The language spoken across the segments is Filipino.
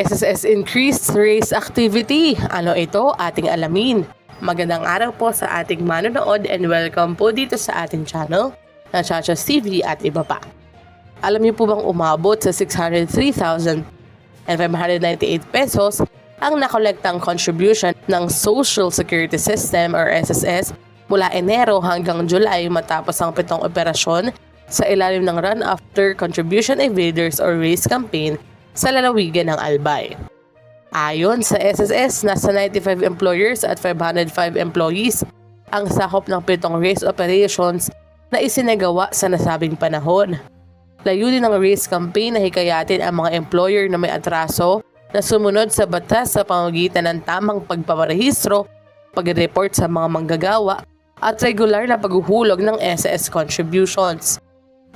SSS increased race activity. Ano ito? Ating alamin. Magandang araw po sa ating manonood and welcome po dito sa ating channel na Chachas TV at iba pa. Alam niyo po bang umabot sa 603,598 pesos ang nakolektang contribution ng Social Security System or SSS mula Enero hanggang July matapos ang 7 operasyon sa ilalim ng Run After Contribution Evaders or RACE campaign sa lalawigan ng Albay. Ayon sa SSS, nasa 95 employers at 505 employees ang sakop ng 7 RACE operations na isinagawa sa nasabing panahon. Layunin ng RACE campaign na hikayatin ang mga employer na may atraso na sumunod sa batas sa pamamagitan ng tamang pagpaparehistro, pag-report sa mga manggagawa at regular na paghuhulog ng SSS contributions.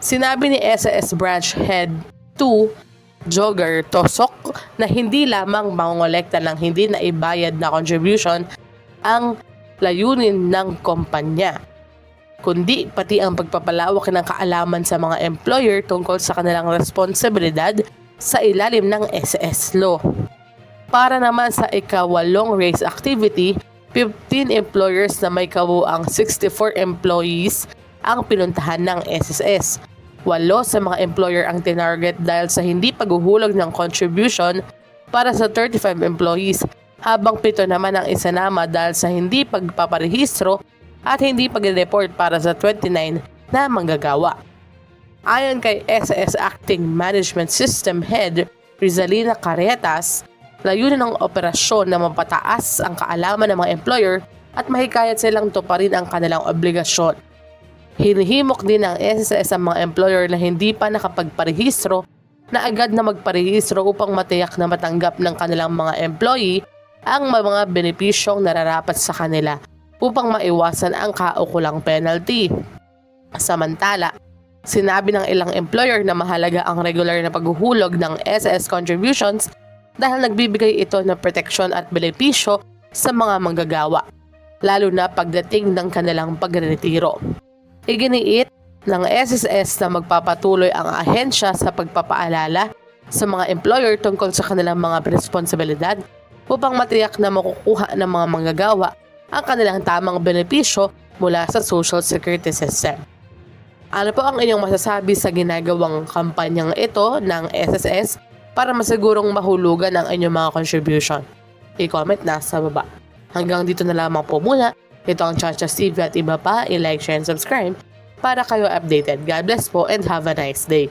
Sinabi ni SSS Branch Head 2 Jogger Tosok na hindi lamang mangongolekta ng hindi na ibayad na contribution ang layunin ng kumpanya, kundi pati ang pagpapalawak ng kaalaman sa mga employer tungkol sa kanilang responsibilidad sa ilalim ng SSS law. Para naman sa ikawalong RACE activity, 15 employers na may kabuuang 64 employees ang pinuntahan ng SSS. 8 sa mga employer ang tinarget dahil sa hindi paghuhulog ng contribution para sa 35 employees, habang 7 naman ang isinama dahil sa hindi pagpaparehistro at hindi pag-report para sa 29 na manggagawa. Ayon kay SSS Acting Management System Head Rizalina Caretas, layunin ng operasyon na mapataas ang kaalaman ng mga employer at mahikayat silang tuparin ang kanilang obligasyon. Hinihimok din ng SSS ang mga employer na hindi pa nakapagparehistro na agad na magparehistro upang matiyak na matanggap ng kanilang mga employee ang mga benepisyong nararapat sa kanila upang maiwasan ang kaukulang penalty. Samantala, sinabi ng ilang employer na mahalaga ang regular na paghuhulog ng SSS contributions dahil nagbibigay ito ng proteksyon at benepisyo sa mga manggagawa, lalo na pagdating ng kanilang pagretiro. Iginiit ng SSS na magpapatuloy ang ahensya sa pagpapaalala sa mga employer tungkol sa kanilang mga responsibilidad upang matiyak na makukuha ng mga manggagawa ang kanilang tamang benepisyo mula sa Social Security System. Ano po ang inyong masasabi sa ginagawang kampanyang ito ng SSS para masigurong mahulugan ang inyong mga contribution? I-comment na sa baba. Hanggang dito na lamang po muna. Ito ang Chachas TV at iba pa. I-like, share, and subscribe para kayo updated. God bless po and have a nice day.